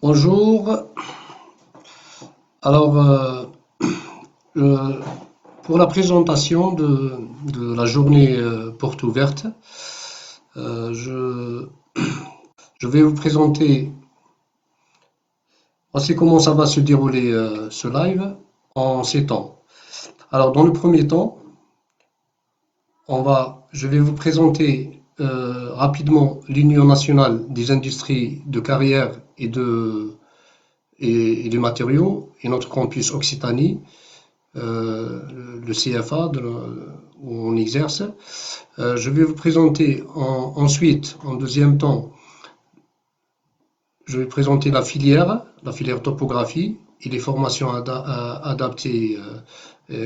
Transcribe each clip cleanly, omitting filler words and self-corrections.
Bonjour. Alors, euh, pour la présentation de la journée porte ouverte, euh, je, je vais vous présenter, voici comment ça va se dérouler ce live en ces temps. Alors, dans le premier temps, je vais vous présenter rapidement l'Union nationale des industries de carrière et de matériaux et notre campus Occitanie, le CFA où on exerce. Je vais vous présenter ensuite, en deuxième temps, je vais présenter la filière topographie et les formations adaptées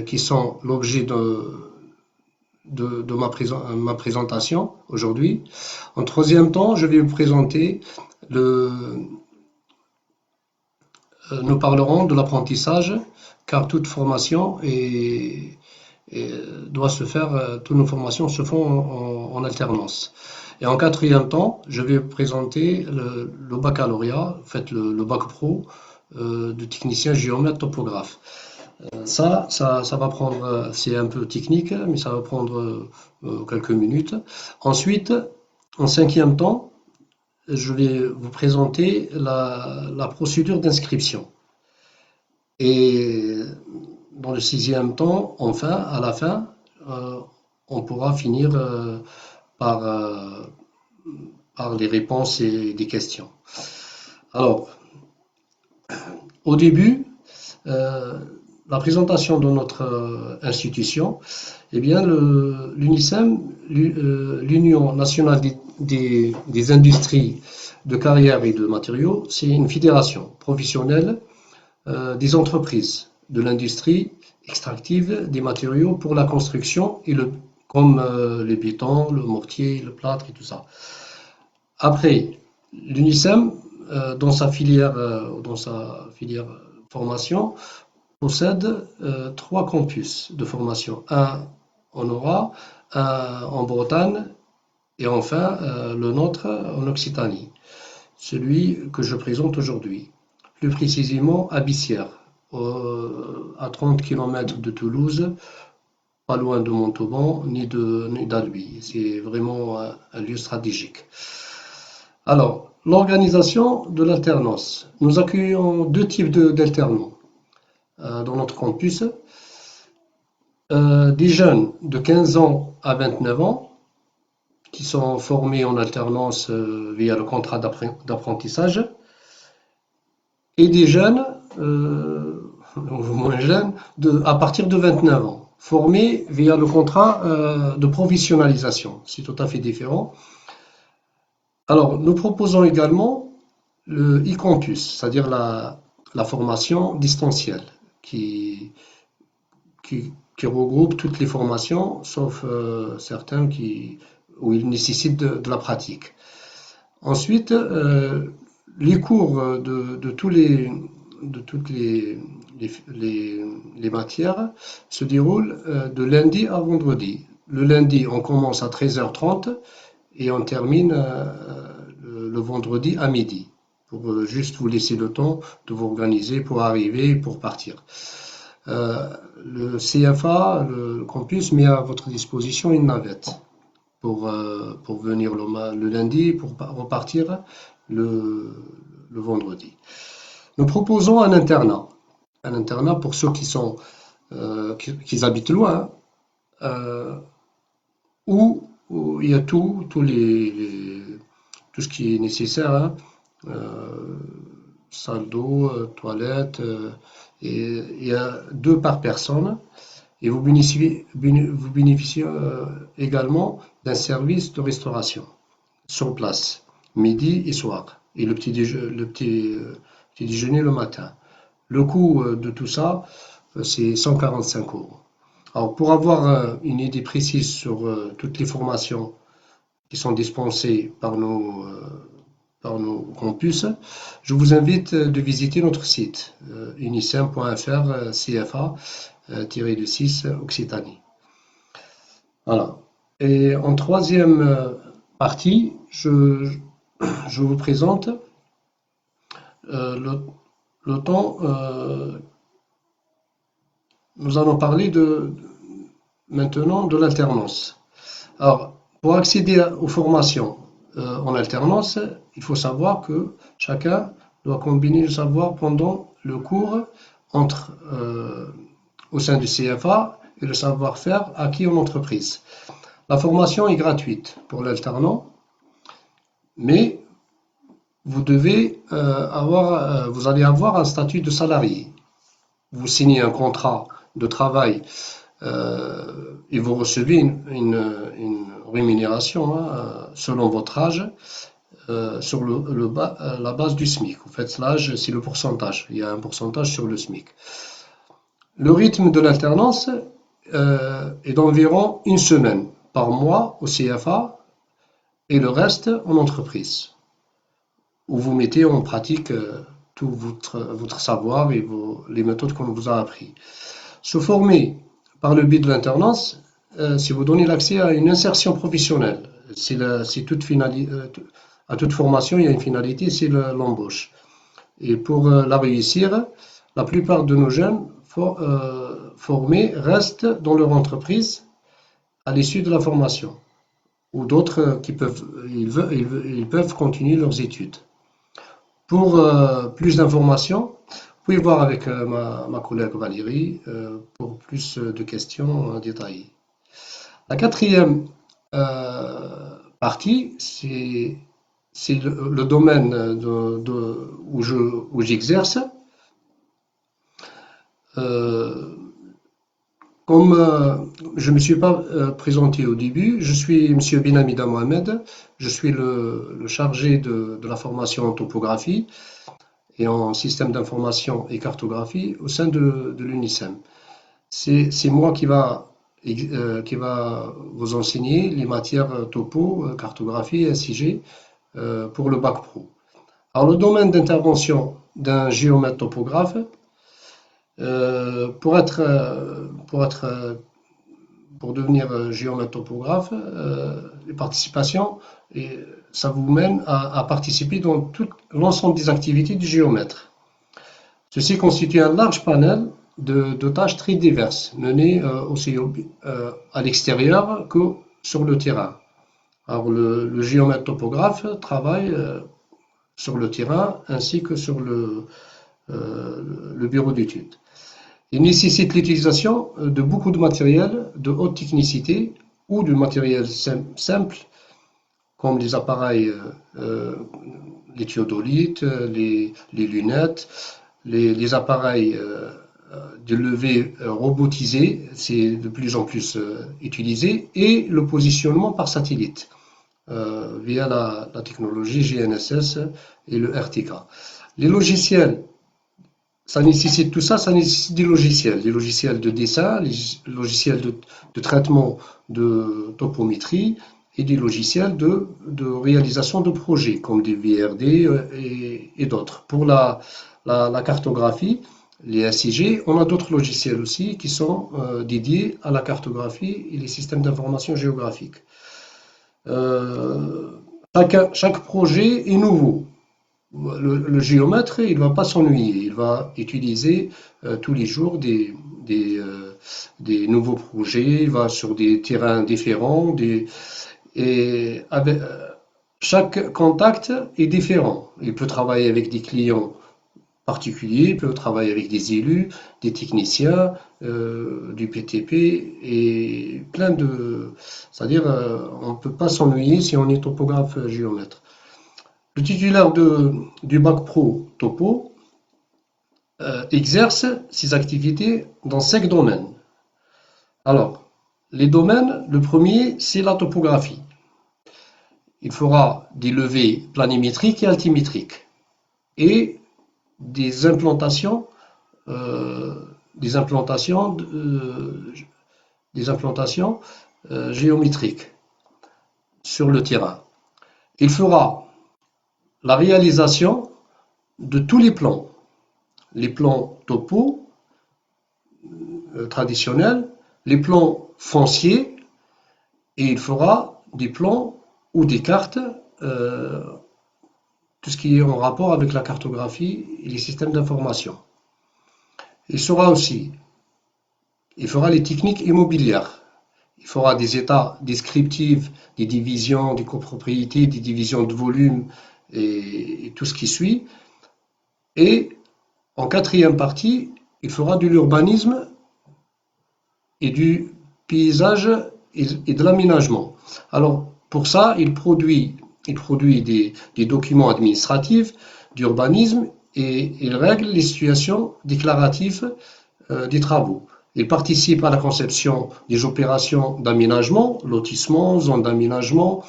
qui sont l'objet de ma présentation aujourd'hui. En troisième temps, je vais vous présenter nous parlerons de l'apprentissage, car toute formation doit se faire, toutes nos formations se font en alternance. Et en quatrième temps, je vais présenter le baccalauréat, en fait le bac pro de technicien géomètre topographe. Ça va prendre, c'est un peu technique, mais ça va prendre quelques minutes. Ensuite, en cinquième temps, je vais vous présenter la procédure d'inscription. Et dans le sixième temps, enfin, à la fin, on pourra finir par, euh, par les réponses et des questions. Alors, au début, euh, la présentation de notre institution, eh bien, l'UNICEM, l'Union nationale des industries de carrière et de matériaux, c'est une fédération professionnelle des entreprises de l'industrie extractive des matériaux pour la construction comme les bétons, le mortier, le plâtre et tout ça. Après, l'UNICEM, dans sa filière formation, possède trois campus de formation. Un en Aura, un en Bretagne et enfin le nôtre en Occitanie, celui que je présente aujourd'hui. Plus précisément à Bissières, à 30 km de Toulouse, pas loin de Montauban ni d'Albi. C'est vraiment un lieu stratégique. Alors, l'organisation de l'alternance. Nous accueillons deux types d'alternants dans notre campus. Des jeunes de 15 ans à 29 ans qui sont formés en alternance via le contrat d'apprentissage et des jeunes, moins jeunes, à partir de 29 ans, formés via le contrat de professionnalisation. C'est tout à fait différent. Alors, nous proposons également le e-campus, c'est-à-dire la formation distancielle, qui regroupe toutes les formations, sauf certaines où il nécessite de la pratique. Ensuite, les cours de toutes les matières se déroulent de lundi à vendredi. Le lundi, on commence à 13h30 et on termine le vendredi à midi, pour juste vous laisser le temps de vous organiser pour arriver et pour partir. Le CFA, le campus, met à votre disposition une navette pour venir le lundi, pour repartir le vendredi. Nous proposons un internat pour ceux qui habitent loin, où il y a tout ce qui est nécessaire, hein, salle d'eau, toilette, et il y a deux par personne. Et vous bénéficiez également d'un service de restauration sur place, midi et soir, et le petit déjeuner le matin. Le coût de tout ça, c'est 145 €. Alors, pour avoir une idée précise sur toutes les formations qui sont dispensées par nos campus, je vous invite de visiter notre site unicem.fr CFA-6 Occitanie. Voilà. Et en troisième partie, je vous présente le temps, nous allons parler maintenant de l'alternance. Alors, pour accéder aux formations en alternance, il faut savoir que chacun doit combiner le savoir pendant le cours entre au sein du CFA et le savoir-faire acquis en entreprise. La formation est gratuite pour l'alternant, mais vous allez avoir un statut de salarié. Vous signez un contrat de travail et vous recevez une rémunération selon votre âge sur la base du SMIC. En fait, l'âge, c'est le pourcentage. Il y a un pourcentage sur le SMIC. Le rythme de l'alternance est d'environ une semaine par mois au CFA et le reste en entreprise, où vous mettez en pratique tout votre savoir et les méthodes qu'on vous a appris. Se former par le biais de l'alternance, c'est vous donner l'accès à une insertion professionnelle. À toute formation, il y a une finalité, c'est l'embauche. Et pour la réussir, la plupart de nos jeunes formés restent dans leur entreprise à l'issue de la formation, ou d'autres ils peuvent continuer leurs études. Pour plus d'informations, vous pouvez voir avec ma collègue Valérie pour plus de questions détaillées. La quatrième partie, c'est le domaine où j'exerce. Comme je ne me suis pas présenté au début, je suis M. Benhamida Mohamed, je suis le chargé de la formation en topographie et en système d'information et cartographie au sein de l'UNICEM. C'est moi qui va vous enseigner les matières topo, cartographie et SIG pour le bac pro. Alors le domaine d'intervention d'un géomètre topographe, pour devenir géomètre topographe, les participations, ça vous mène à participer dans tout l'ensemble des activités du géomètre. Ceci constitue un large panel de tâches très diverses, menées aussi à l'extérieur que sur le terrain. Alors le géomètre topographe travaille sur le terrain ainsi que sur le bureau d'études. Il nécessite l'utilisation de beaucoup de matériel de haute technicité ou de matériel simple, comme les appareils, les théodolites, les lunettes, les appareils de levée robotisés, c'est de plus en plus utilisé, et le positionnement par satellite via la technologie GNSS et le RTK. Les logiciels, ça nécessite des logiciels de dessin, les logiciels de traitement de topométrie et des logiciels de réalisation de projets comme des VRD et d'autres. Pour la cartographie, les SIG, on a d'autres logiciels aussi qui sont dédiés à la cartographie et les systèmes d'information géographique. Chaque projet est nouveau. Le géomètre, il ne va pas s'ennuyer, il va utiliser tous les jours des nouveaux projets, il va sur des terrains différents, et chaque contact est différent. Il peut travailler avec des clients particuliers, il peut travailler avec des élus, des techniciens, du PTP, et c'est-à-dire on ne peut pas s'ennuyer si on est topographe géomètre. Le titulaire du bac pro topo exerce ses activités dans 5 domaines. Alors, les domaines, le premier, c'est la topographie. Il fera des levées planimétriques et altimétriques et des implantations géométriques sur le terrain. Il fera la réalisation de tous les plans topo traditionnels, les plans fonciers, et il fera des plans ou des cartes tout ce qui est en rapport avec la cartographie et les systèmes d'information. Il fera les techniques immobilières. Il fera des états descriptifs, des divisions, des copropriétés, des divisions de volume et tout ce qui suit. Et en quatrième partie, il fera de l'urbanisme et du paysage et de l'aménagement. Alors, pour ça, il produit des documents administratifs d'urbanisme et il règle les situations déclaratives des travaux. Il participe à la conception des opérations d'aménagement, lotissement, zone d'aménagement,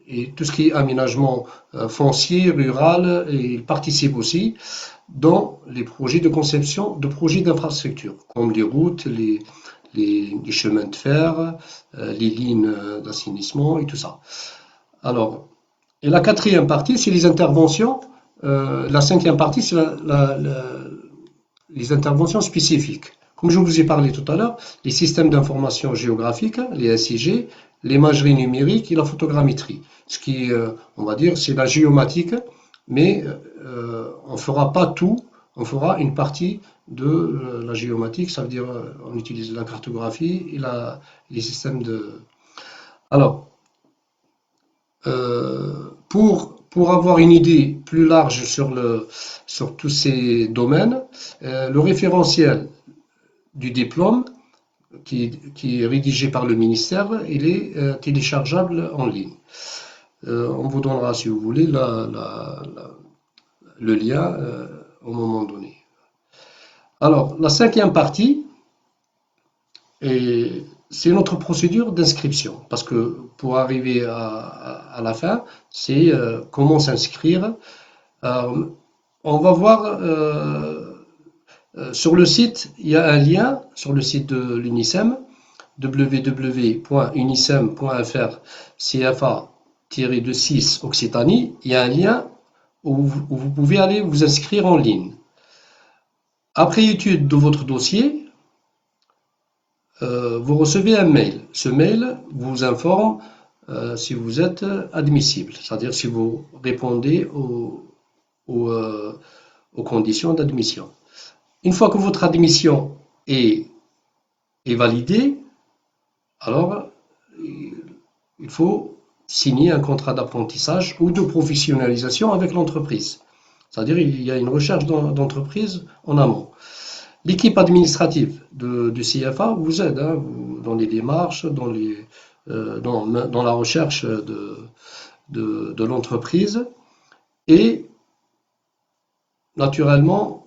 et tout ce qui est aménagement foncier, rural, et il participe aussi dans les projets de conception de projets d'infrastructure, comme les routes, les chemins de fer, les lignes d'assainissement et tout ça. Alors, et la quatrième partie, c'est les interventions. La cinquième partie, c'est les interventions spécifiques. Comme je vous ai parlé tout à l'heure, les systèmes d'information géographique, les SIG, l'imagerie numérique et la photogrammétrie. Ce qui, on va dire, c'est la géomatique, mais on ne fera pas tout, on fera une partie de la géomatique, ça veut dire on utilise la cartographie et les systèmes de... Alors, pour avoir une idée plus large sur tous ces domaines, le référentiel du diplôme qui est rédigé par le ministère, il est téléchargeable en ligne. On vous donnera, si vous voulez, le lien au moment donné. Alors, la cinquième partie, c'est notre procédure d'inscription. Parce que pour arriver à la fin, c'est comment s'inscrire. On va voir sur le site, il y a un lien sur le site de l'UNICEM, www.unicem.fr CFA-26 Occitanie. Il y a un lien où vous pouvez aller vous inscrire en ligne. Après étude de votre dossier, vous recevez un mail. Ce mail vous informe si vous êtes admissible, c'est-à-dire si vous répondez aux conditions d'admission. Une fois que votre admission est validée, alors il faut signer un contrat d'apprentissage ou de professionnalisation avec l'entreprise. C'est-à-dire il y a une recherche d'entreprise en amont. L'équipe administrative du CFA vous aide dans les démarches, dans la recherche de l'entreprise et naturellement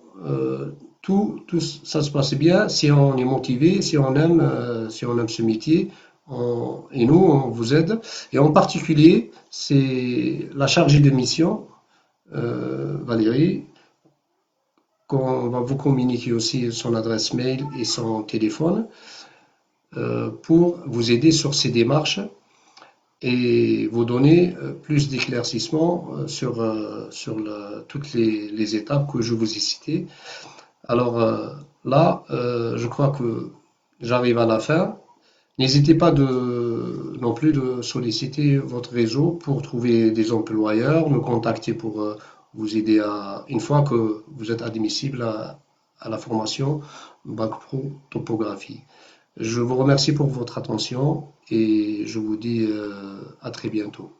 tout ça se passe bien si on est motivé, si on aime ce métier. Et nous, on vous aide. Et en particulier, c'est la chargée de mission, Valérie, qu'on va vous communiquer aussi son adresse mail et son téléphone pour vous aider sur ces démarches et vous donner plus d'éclaircissements sur toutes les étapes que je vous ai citées. Alors là, je crois que j'arrive à la fin. N'hésitez pas non plus de solliciter votre réseau pour trouver des employeurs, me contacter pour vous aider une fois que vous êtes admissible à la formation Bac Pro Topographie. Je vous remercie pour votre attention et je vous dis à très bientôt.